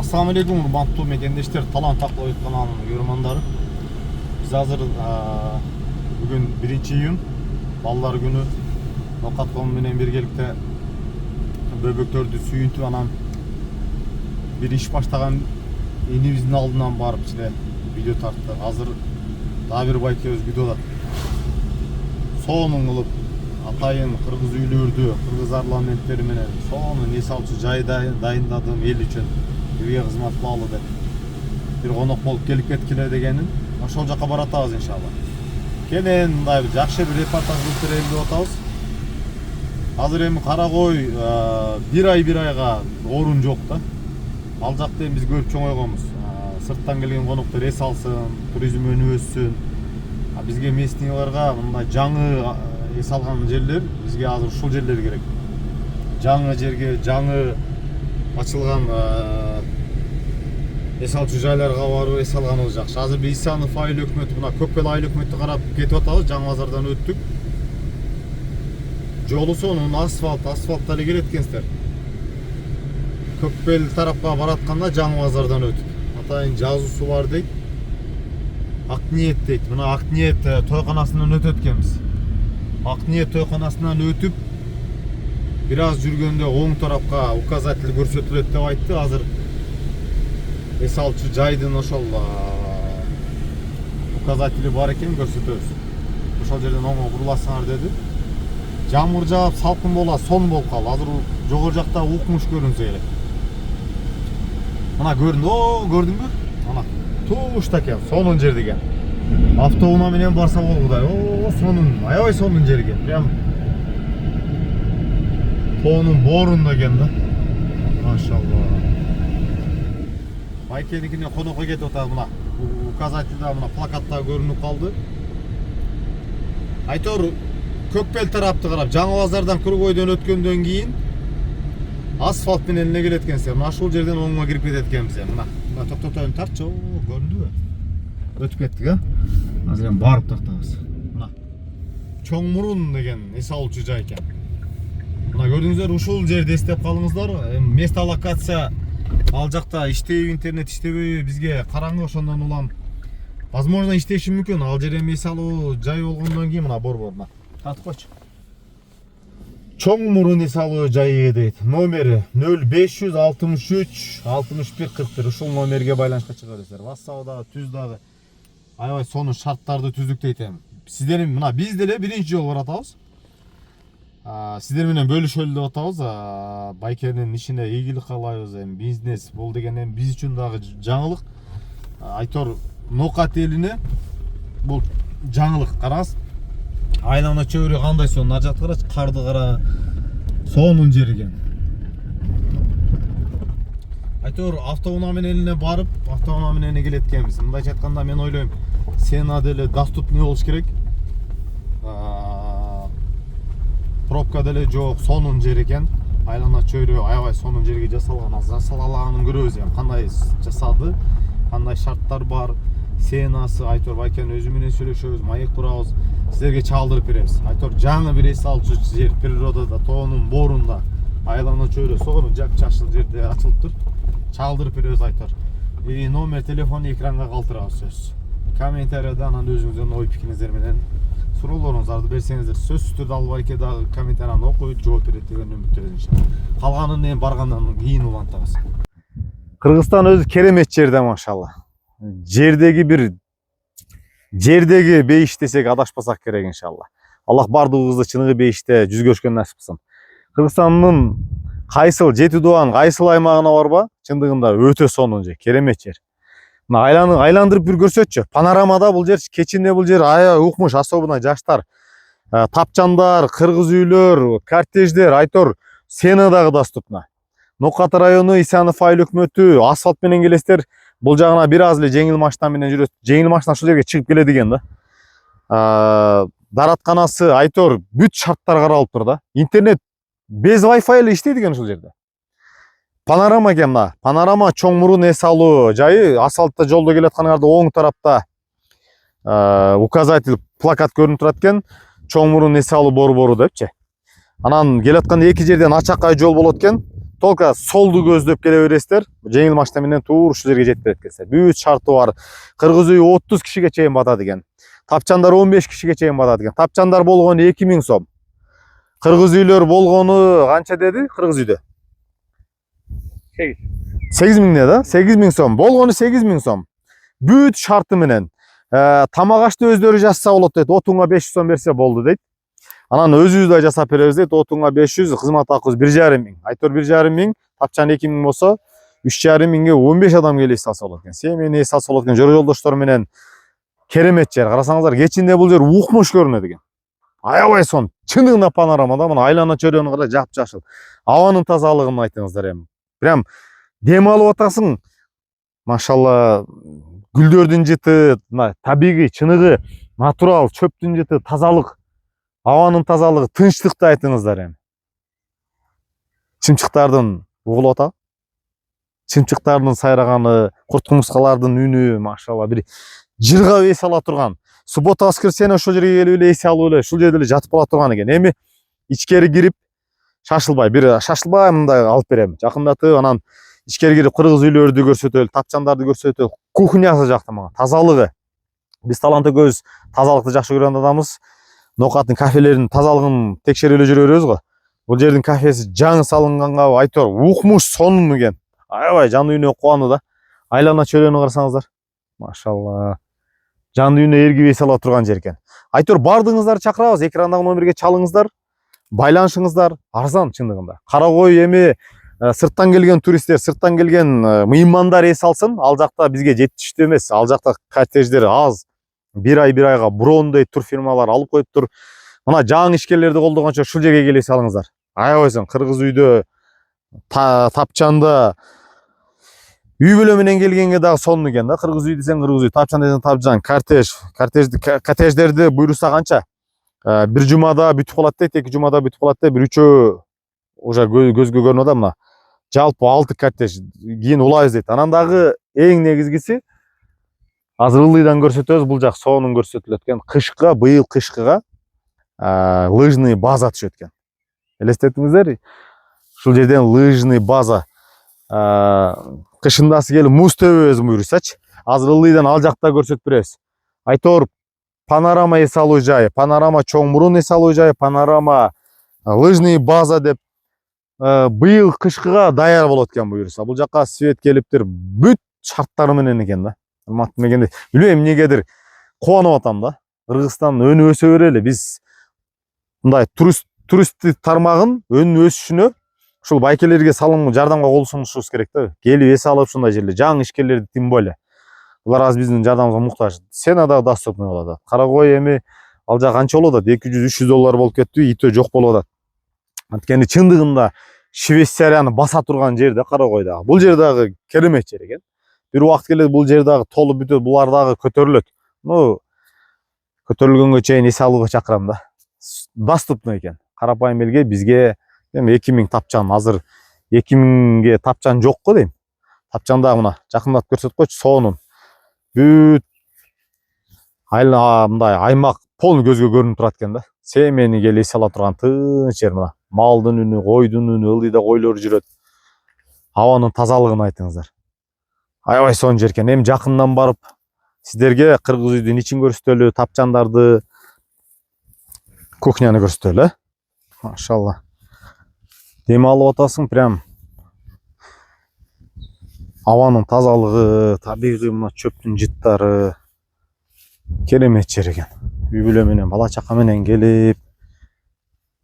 Assalamu alaikum, урматтуу мекендештер, талант таклап каналынын көрөрмандары. Биз азыр бүгүн 1-июнь, балдар күнү. Ноқатком менен биргеликте бөбөктөрдү сүйүнтүп, анан бир иш баштаган энибиздин алдынан барып эле видео тартты. Азыр дагы бир байкебиз видеодат. Сонун кылып атайын кыргыз үйлөрдү, кыргыз парламенттери менен сонун эс алчу жай дайындадым эл үчүн. Бирге кызмат кылалы деп. Бир конок болуп келип кеткиле дегенин. Ошол жака баратабыз иншалла. Кенен мындай жакшы бир репортаж кылып берели деп атабыз. Азыр эми Каракой бир айга орун жок да. Ал жакта эми биз көрүп чоңойгонбуз. Сырттан келген коноктор эс алсын, туризм өнүп өссүн. Бизге местнийлерге мындай жаңы эс алган жерлер бизге азыр ушул жерлер керек. Жаңы жерге, жаңы ачылган эс алчу жайларга барып эс алганыбыз жакшы. Азыр биз Исанов айыл өкмөтү, мына Көкбел айыл өкмөтү карап кетип атабыз. Жаңы базардан өттүк. Жолу сонун асфальт эле келет экенсиздер. Көкбел тарапка баратканда жаңы базардан өтүп. Атайын жазуусу бар дейт. Акниет дейт. Мына Акниет тойканасынан өтөт экенбиз. Акниет тойканасынан өтүп бир аз жүргөндө оң тарапка указатель көрсөтүлөт деп айтты. Азыр эс алчу жайдын ошол указатели бар экен, көрсөтөбүз. Ошол жерден оңго буруласыңар деди. Жамыр жаап, салкын болот, сон болуп калды. Азыр жогору жакта укмуш көрүнсө керек. Мына көрүндү, көрдүңбү? Мына тушта экен, сонун жер деген. Автоунаа менен барса болгудай. Сонун, аябай сонун жер экен. Прям тоонун боорунда экен да. Машалла. Байкеникине конокко кетип атат, мына указательда, мына плакатта көрүнүп калды. Айтор Көкбел тарапты карап, жаңы базардан Кургойдон өткөндөн кийин асфальт менен эле келет экенсиз. Мына ушул жерден оңго кирип кетет экенбиз. Мына токтотойм, тартчы. Көрүндүбү? Өтүп кеттик, Азыр эми барып тартабыз. Мына Чоң Мурун деген эс алуучу жай экен. Мына көрдүңүздөр, ушул жерди эстеп калыңыздар. Место локация ал жакта иштейби, интернет иштебейби, бизге караңгы, ошондон улам возможно иштеши мүмкүн. Ал жер эми эс алуу жай болгондон кийин мына борборуна тартып койчу. Чоң Мурун эс алуу жайы дейт. Номери 0563 61 41. Ушул номерге байланышка чыга бересиздер. WhatsApp дагы, түз дагы аябай сонун шарттарды түздүк дейт эми. Сиздер мына биз деле биринчи жолу баратабыз. Сиздер менен бөлүшөлү деп атабыз. Байкенин ишине ийгилик каалайбыз. Эми бизнес бул деген эми биз үчүн дагы жаңылык. Айтор Нокат элине бул жаңылык. Караңыз. Айлана чөйрө кандай сонун, ар жакты карачы, карды кара. Сонун жер экен. Айтор автоунаа менен элине барып, автоунаа менен келет экенбиз. Мындайча айтканда мен ойлойм, сена деле доступный болуш керек. Пробка деле жок, сонун жер экен. Айлана чөйрө аябай сонун жерге жасалган. Жасалганын көрөбүз эми, кандай жасады, кандай шарттар бар. Сенасы, Айтор Байкен өзү менен сүйлөшөбүз, маек курабыз, силерге чалдырып беребиз. Айтор жаңы бир эс алчу жер, природада, тоонун боорунда, айлана чөйрө сонун жап-жашыл жерде ачылыптыр. Чалдырып беребиз Айтор. Номер телефону экранга калтырабыз сөз. Комментарияда анан өзүңүздүн ой пикириңиздер менен суроолоруңузду берсеңиздер, сөзсүз түрдө ал Байке дагы комментарияны окуйт, жооп берет деген үмүттөбүз иншалла. Калганын эми баргандан кийин улантабыз. Кыргызстан өзү керемет жерде, машалла. Жердеги бейиш десек адашпасак керек иншалла. Аллах бардыгыбызды чыныгы бейиште жүз көрүшкөн насип кылсын. Кыргызстандын кайсыл жети дубанын кайсыл аймагына барба, чындыгында өтө сонун жер, керемет жер. Мына айландырып бир көрсөтчү. Панорамада бул жер, кечинде бул жер аябай укмуш, особенно жаштар, тапчандар, кыргыз үйлөр, кортеждер, Айтор сена дагы доступна. Нокат району, Исанов айыл өкмөтү, асфальт менен келесиздер. Бул жагына бир аз эле жеңил машина менен жүрөт. Жеңил машина ушул жерге чыгып келет экен да. Даратканасы, Айтор бүт шарттар каралып да. Интернет без Wi-Fi эле иштейт экен ушул жерде. Панорама экен мына. Панорама Чоң Мурун эс алуу жайы, асфальтта жолдо келатканыңарда оң тарапта указатель, плакат көрүнүп турат экен. Чоң Мурун эс алуу борбору депчи. Анан келатканда эки жерден ачакай жол болот экен. только солду көздөп келе бересиздер. Жеңил машина менен туура ушул жерге жетип берет экенсиздер. Бүт шарты бар. Кыргыз үй 30 кишиге чейин батат экен. Тапчандар 15 кишиге чейин батат экен. Тапчандар болгону 2000 сом. Кыргыз үйлөр болгону канча деди кыргыз үйдө? 8000 да? 8000 сом. Болгону 8000 сом. Бүт шарты менен. Тамак ашты өздөрү жасаса болот дейт. Отунга 500 сом берсе болду дейт. Анан өзүбүз да жасап беребиз дейт. Отунга 500, кызмат акыбыз 1,5 миң. Айтор 1,5 миң, тапчан 2000 болсо 3,5 миңге 15 адам келип салса болот экен. Семени салса болот экен. Жора жолдоштор менен керемет жер. Карасаңыздар, кечинде бул жер укмуш көрүнөт экен. Аябай сон. Чындыгында панорамада мына айлана чөйрөнү кара жап-жашыл. Абанын тазалыгын айтыңыздар эми. Прям дем алып атасың. Машалла, гүлдөрдүн жыты, табигый, чыныгы, натурал, чөптүн жыты, тазалык, абанын тазалыгы, тынчтыкты айтыңыздар эми. Чымчыктардын угулуп атабы? Чымчыктардын сайраганы, курт-кумурскалардын үнү, машалла, бир жырга эс ала турган. Суббота воскресенье ошол жерге келип эле эс алып эле ушул жерде эле жатып кала турган экен. Эми ичкери кирип шашылбай мындай алып берем. Жакындатып, анан ичкери кирип кыргыз үйлөрдү көрсөтөлү, тапчандарды көрсөтөлү. Кухнясы жакты мага, тазалыгы. Биз талант экөөбүз тазалыкты жакшы көргөн адамбыз. Ноокаттын кафелеринин тазалыгын текшерип эле жүрө беребиз го. Бул жердин кафеси жаңы салынганга айтор укмуш сонун экен. Аябай жан дүйнө кубанды да. Айлана чөйрөнү карасаңыздар. Машалла. Жан дүйнө эргип эс ала турган жер экен. Айтор бардыгыңыздарды чакырабыз, экрандагы номерге чалыңыздар. Байланышыңыздар, арзан чындыгында. Карагой эми сырттан келген туристтер, сырттан келген мыймандар эс алсын. Ал жакта бизге жетиштүү эмес. Ал жакта коттедждер аз. Bir айга брондой турфирмалар алып коюптур. Мына жаңы ишкерлерди колдогончо ушул жерге келип салыңыздар. Аябайсын, кыргыз үйдө, тапчанда үй бүлө менен келгенге дагы сонун экен да. Кыргыз үй десең кыргыз үй, тапчан десең тапчан, коттедждерди буйруса канча? Bir жумада бүтүп калат дейт, 2 жумада бүтүп калат дейт, бир үчөө уже көзгө көрүнөт да мына. Жалпы 6 коттедж кийин улайбыз дейт. Анан дагы эң негизгиси азыр ылдыйдан көрсөтөбүз, бул жак сонун көрсөтүлөт экен. Кышка, быйыл кышкыга лыжный база түшөт экен. Элестеттиңиздер? Ушул жерден лыжный база. Кышындасы келип муз төбөбүз буйрусачы. Азыр ылдыйдан ал жакта көрсөтүп беребиз. Айтор панорама эс алуу жайы, панорама чоң мурун эс алуу жайы, панорама лыжный база деп быйыл кышкыга даяр болот экен буйруса. Бул жакка свет келиптир, бүт шарттары менен экен да. Урматтуу мегенде, билбейм эмнегедир кубанып атам да. Кыргызстан өнү өсө берели. Биз мындай туристтик тармагын өнү өсүшүнө ушул байкелерге жардамга кол сунушубуз керек да. Келип эс алып ушундай жерде жаңы ишкерлерди тим более. Булар азыр биздин жардамыбызга муктаж. Сена да доступный болот атат. Карагой эми ал жак канча болот атат? 200-300 доллар болуп кетти, итө жок болуп атат. Анткени чындыгында Швейцарияны баса турган жер да Карагой дагы. Бул жер дагы керемет жер экен. Bir убакыт келет, бул жер дагы толуп бүтөт, булар дагы көтөрүлөт. Көтөрүлгөнгө чейин эс алууга чакырам да. Доступный экен. Карапайым элге бизге эми 2000 тапчан, азыр 2000ге тапчан жок го дейм. Тапчан дагы мына жакындатып көрсөтүп койчу, сонун. Бүт мындай аймак полный көзгө көрүнүп турат экен да. Семени келип эс ала турган тынч жер мына. Малдын үнү, койдун үнү, ылдыйда койлор жүрөт. Абанын тазалыгын айтыңыздар. Аябай сонун жер экен. Эми жакындан барып сиздерге кыргыз үйдүн ичин көрсөтөлү, тапчандарды, кухняны көрсөтөлү. Машалла. Дем алып атасың, прям абанын тазалыгы, табигый мына чөптүн жыттары керемет жер экен. Үй бүлө менен, бала чака менен келип,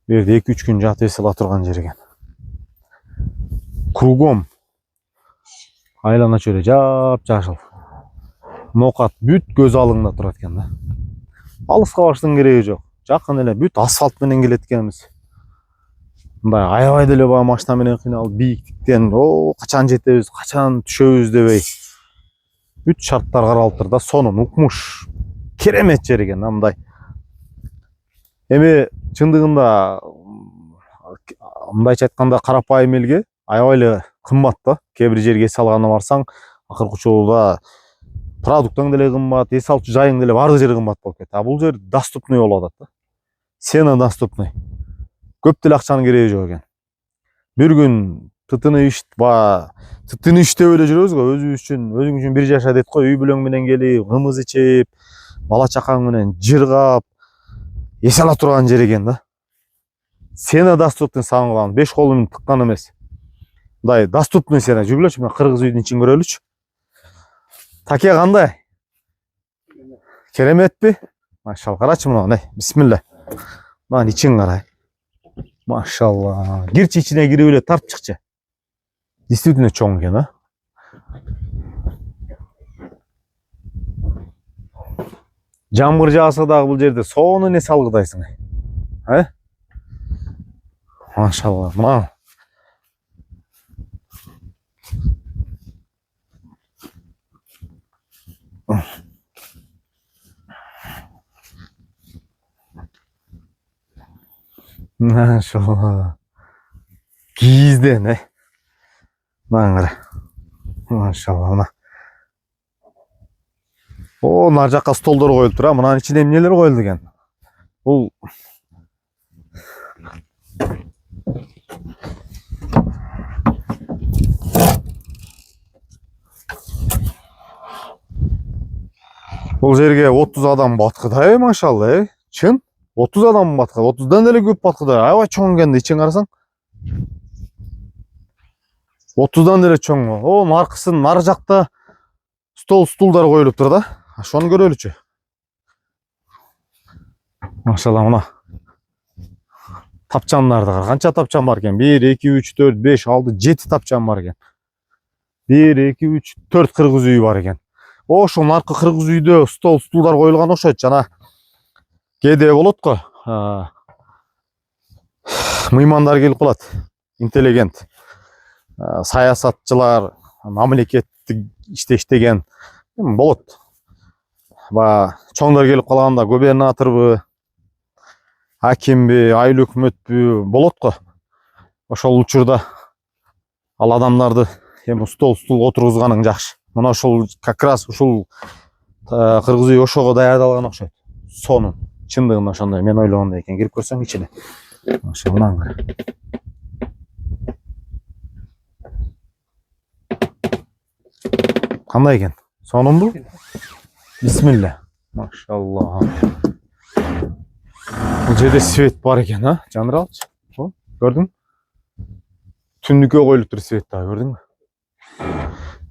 бу жерде 2-3 күн жатып эс ала турган жер экен. Кругом айлана чөйрө жап-жашыл. Ноокат бүт көз алыңда турат экен да. Алыска баштын кереги жок. Жакын эле бүт асфальт менен келет экенбиз. Мындай аябай деле баа машина менен кыйналып бийиктиктен качан жетебиз, качан түшөбүз дебей. Бүт шарттар каралып тур да, сонун укмуш. Керемет жер экен да мындай. Эми чындыгында мындайча айтканда карапайым элге аябай эле кымбат да. Кээ бир жерге эс алганы барсаң, акыркы учурда продуктың деле кымбат, эс алчу жайың деле баардык жери кымбат болуп кетти. А бул жер доступный болуп атат да. Сена доступный. Көп деле акчанын кереги жок экен. Bir gün тытыныш деп эле жүрөбүз го, өзүң үчүн бир жаша дейт го, үй бүлөң менен келип, кымыз ичип, бала чакаң менен жыргап, эс ала турган жер экен да. Сени доступный сагын кылам, 5 колу менен тыккан эмес. Мындай доступный сени жүргүлөчү, мен кыргыз үйдүн ичин көрөлүчү. Таке кандай? Кереметпи? Машалла, карачы мына, бисмилла. Мына ичин карай. Машалла. Кирчи ичине кирип эле тартып чыкчы. Действительно чоң экен, а? Жамгыр жааса дагы бул жерде соону не салгыдайсың, Машалла, мына. Машалла. Киизден, Мына кара. Машалла, мына. О, нар жакка столдор коюлуп тур, мынанын ичине эмнелер коюлду экен? Бул жерге 30 адам баткыда, машалла, чын? 30 адам баткыда, 30дан деле көп баткыда. Аябай чоң экен да, ичин карасаң. 30дан деле чоң. О, аркысын нар жакта стулдар коюлуп тур да. Ошону көрөлүчү. Машалла, мына. Тапчандарды кара. Канча тапчан бар экен? 1 2 3 4 5 6 7 тапчан бар экен. 1 2 3 4 кыргыз үйү бар экен. Ошол аркы кыргыз үйдө стулдар коюлган окшойт, жана кээде болот го. Мыймандар келип калат. Интеллигент. Саясатчылар, мамлекеттик иште иштеген болот. Чоңдор келип калганда губернаторбу, акимби, айыл өкмөтпү болот го. Ошол учурда ал адамдарды эми стул отургузганың жакшы. Мына ошол как раз ушул кыргыз үй ошого даярдалган окшойт. Сонун чындыгында ошондой, мен ойлогондой экен. Кирип көрсөң ичине. Ошондан кара. Кандай экен? Сонунбу? Бисмилла. Машалла. Бул жерде свет бар экен, Жандыра алчы. Көрдүң? Түндүккө коюлуп тур свет да, көрдүңбү?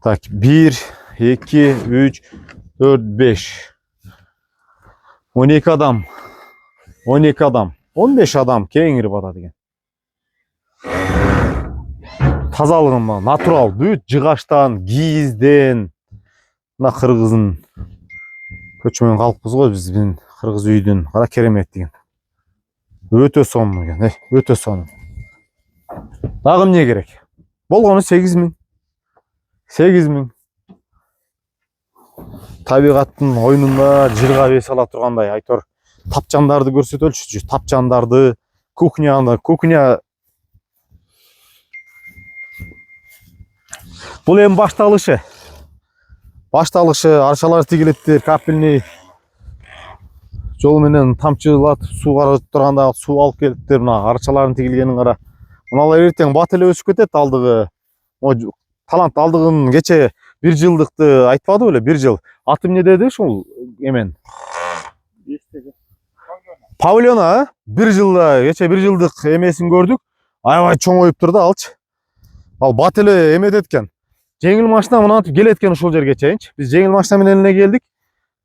Так, 1 2 3 4 5 12 адам. 12 адам. 15 адам кеңирип атат экен. Тазалыгы натурал, бүт жыгачтан, кийизден. Мына кыргыздын көчмөн калкпыз го биз, кыргыз үйдүн. Кара керемет деген. Өтө сонун экен, өтө сонун. Дагы эмне керек? Болгону 8000. 8000. Табигаттын ойнунда жыргап эс ала тургандай, айтор тапчандарды көрсөтөлчү. Тапчандарды, кухня. Бул эми башталышы. Арчалар тигилеттир, капельный жол менен тамчылатып суу каратып турганда суу алып келиптир. Мына арчалардын тигилгенин кара. Мыналар эртең бат эле өсүп кетет алдыгы. Талант алдыгын кече 1 жылдыкты айтпады беле, 1 жыл. Аты эмне деди ушул эмен? Павильона, 1 жылда, кече 1 жылдык эмесин көрдүк. Аябай чоңоюп тур да алчы. Ал бат эле эметет экен. Жеңил машина мынантип келет экен ушул жерге чейинчи. Биз жеңил машина менен эле келдик.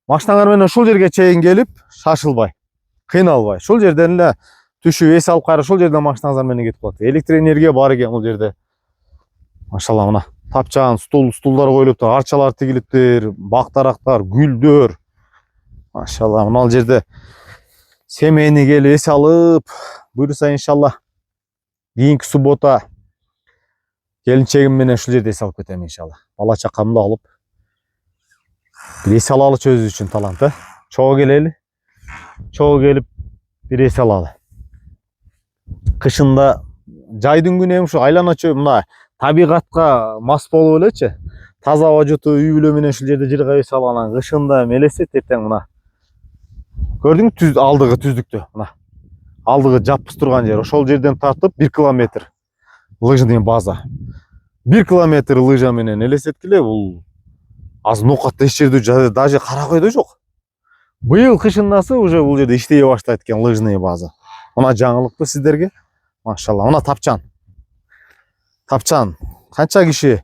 Машиналар менен ушул жерге чейин келип, шашылбай, кыйналбай. Ушул жерден эле түшүп эс алып кайра ушул жерден машинаңыздар менен кетип калат. Электр энергия бар экен бул жерде. Машалла, мына тапчан, стулдар коюлуп тур, арчалар тигилиптир, бактарактар, гүлдөр. Машалла, мына жерде семейни келип эс алып, буюрса иншалла кийинки суббота келинчегим менен ушул жерде эс алып кетем иншалла. Бала чакамды алып бир эс алалычы өзү үчүн талант, Чогуу келели. Чогуу келип бир эс алалы. Кышында жайдын күнү эми ушу айланачу мына табигатка мас болуп элечи. Таза аба жутуп үй бүлө менен ушул жерде жыргап эс алган. Кышында мелесет эртең мына. Көрдүңбү алдыгы түздүктө мына. Алдыгы жаппыз турган жер. Ошол жерден тартып 1 километр. лыжный база. 1 километр лыжа менен элестеткиле, бул аз ноокатта эч жерде даже Каракойдо жок. Быйыл кышындасы уже бул жерде иштей баштайт экен лыжный база. Мына жаңылыкпы сиздерге. Машалла. Мына тапчан. Тапчан. Канча киши?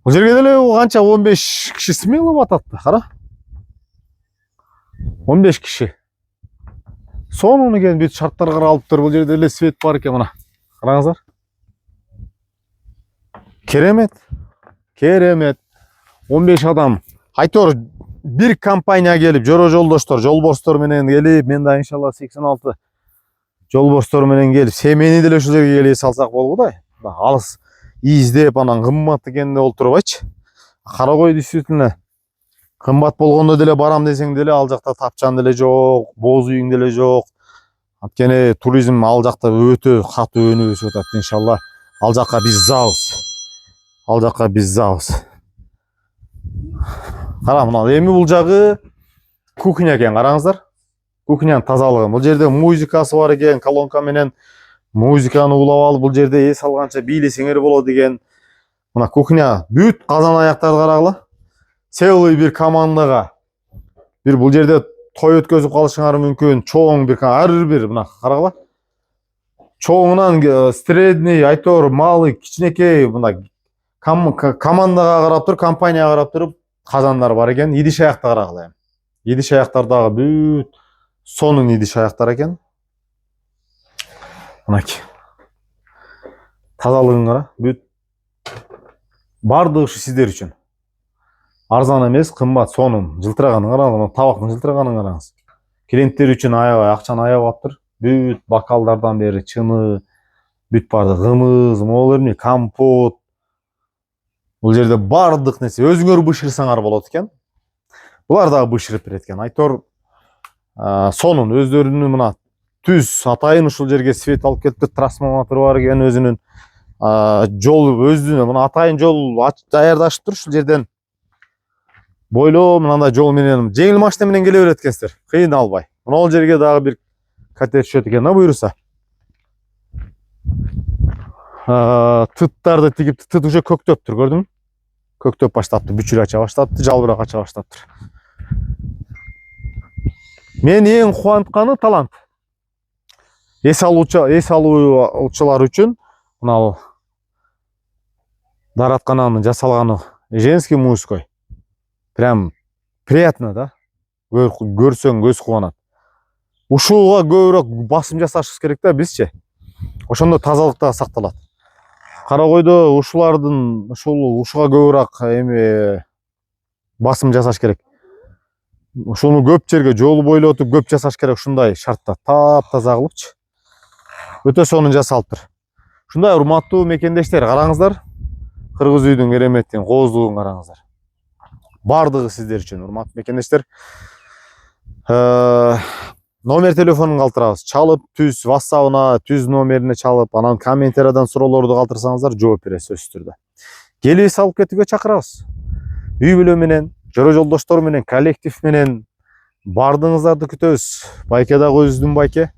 Бул жерге деле канча 15 киши смело батат да, кара. 15 киши. Сонун экен бүт шарттар каралыптыр. Бул жерде эле свет бар экен мына. Караңыздар. Керемет. Керемет. 15 адам. Айтор bir компания келип, жолдоштор, жолборстор менен келип, мен да иншалла 86 жолборстор менен келип, семени деле ушул жерге келе салсак болду да. Алыс издеп, анан кымбат экенде олтурбайчы. Каракой действительно кымбат болгондо деле барам десең деле ал жакта тапчан деле жок, боз үйүң деле жок. Анткени туризм ал жакта өтө катуу өнүгүп өсүп атат иншалла. Ал жакка биз забыз. Ал жакка биз забыз. Кара, мына эми бул жагы кухня экен, караңыздар. Кухнянын тазалыгы. Бул жерде музыкасы бар экен, колонка менен музыканы улап алып, бул жерде эс алганча бийлесеңер болот деген. Мына кухня бүт казан аяктарды карагыла. Целый бир командага бир бул жерде той өткөзүп калышыңар мүмкүн. Чоң бир ар бир мына карагыла. Чоңунан средний, айтор, малый, кичинекей мына командага карап туруп, компанияга карап туруп казандар бар экен. Идиш аякта карагыла. Идиш аяктар дагы бүт сонун идиш аяктар экен. Мынакей. Тазалыгын кара, бүт бардыгы ушу сиздер үчүн. Арзан эмес, кымбат, сонун. Жылтыраганын караңыз, табактын жылтыраганын караңыз. Клиенттер үчүн аябай акчаны аябап аптыр. Бүт бокалдардан бери чыны, бүт барды кымыз, могу эмне, компот. Бул жерде бардык нерсе өзүңөр бышырсаңар болот экен. Булар дагы бышырып берет экен. Айтор сонун өздөрүнүн мына түз атайын ушул жерге свет алып келиптир, трансформатор бар экен өзүнүн. Жол өзүнүн мына атайын жол даярдашып тур ушул жерден. Бойлоо мындай жол менен жеңил машина менен келе берет экенсиздер. Кыйналбай. Мына ол жерге дагы бир катер түшөт экен, буюрса. Тыттарды тигип, тыт уже көктөптүр, көрдүңбү? Көктөп баштаптыр, бүчүр ача баштаптыр, жалбырак ача баштаптыр. Мен эң кубантканы талант. Эс алуучулар үчүн мына даараткананын жасалганы женский, мужской. Прям приятно, да? Көрсөң көз кубанат. Ушуга көбүрөөк басым жасашыбыз керек да бизчи. Ошондо тазалык да сакталат. Каракойдо ушуга көбүрөөк эми басым жасаш керек. Ушуну көп жерге жол бойлотуп көп жасаш керек, ушундай шартта таап-таза кылыпчы. Өтө сонун жасалыптыр. Ушундай урматтуу мекендештер, караңыздар. Кыргыз үйдүн кереметтин, кооздугун караңыздар. Бардыгы сиздер үчүн, урматтуу мекендештер. Номер телефонун калтырабыз. Чалып, түз WhatsApp-ына, түз номерине чалып, анан комментариядан суроолорду калтырсаңыздар, жооп беребиз сөзсүз түрдө. Келип салып кетүүгө чакырабыз. Үй бүлө менен, жолдоштор менен, коллектив менен бардыгыңыздарды күтөбүз. Байке дагы өзүбүздүн байке.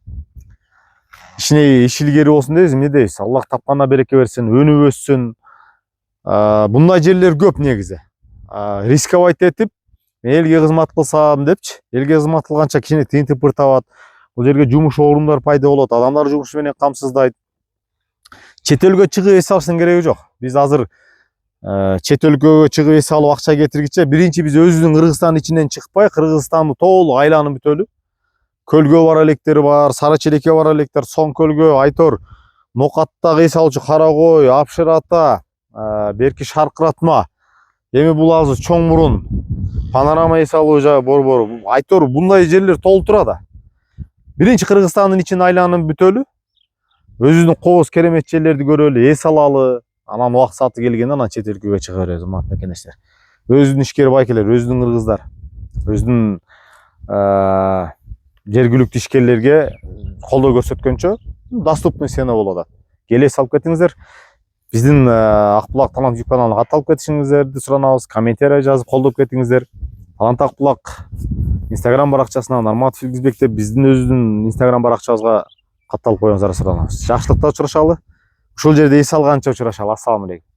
Иш илгери болсун дейбиз, эмне дейбиз? Аллах тапканына береке берсин, өнүп өссүн. Мындай жерлер көп негизи. Рисковать этип, элге кызмат кылсам депчи, элге кызмат кылганча кичине тынтып табат. Бул жерге жумуш орундар пайда болот, адамдар жумуш менен камсыздайт. Чет элге чыгып эс алыштын кереги жок. Биз азыр чет өлкөгө чыгып эс алып акча кетиргиче биринчи биз өзүбүздүн Кыргызстандын ичинен чыкпай, Кыргызстанды толук айланып бүтөлү. Көлгө бара электер бар, Сары Челекке бара электер, Соң көлгө, Айтор, Ноокаттагы эс алуучу Каракой, Апшыр ата, берки Шаркыратма. Эми бул азыр чоң мурун панорама эс алуу жагы борбору. Айтор мындай жерлер толуп турат. Биринчи Кыргызстандын ичин айланып бүтөлү. Өзүбүздүн кооз керемет жерлерди көрөлү, эс алалы. Анан убакыт сааты келгенде анан чет өлкөгө чыга беребиз, урматтуу мекендештер. Өзүнүн ишкер байкелер, өзүнүн кыргыздар, өзүнүн жергиликтүү ишкерлерге колдоо көрсөткөнчө доступный цена болот. Келе салып кетиңиздер. Биздин Акбулак Талант YouTube каналына катталып кетишиңиздерди суранабыз. Комментарий жазып колдоп кетиңиздер. Талант Акбулак Instagram баракчасына Норматов Илгизбек деп биздин өзүбүздүн Instagram баракчабызга катталып коюңуздар суранабыз. Жакшылыкта учурашалы. Ушул жерде эс алганча учурашалы. Ассаламу алейкум.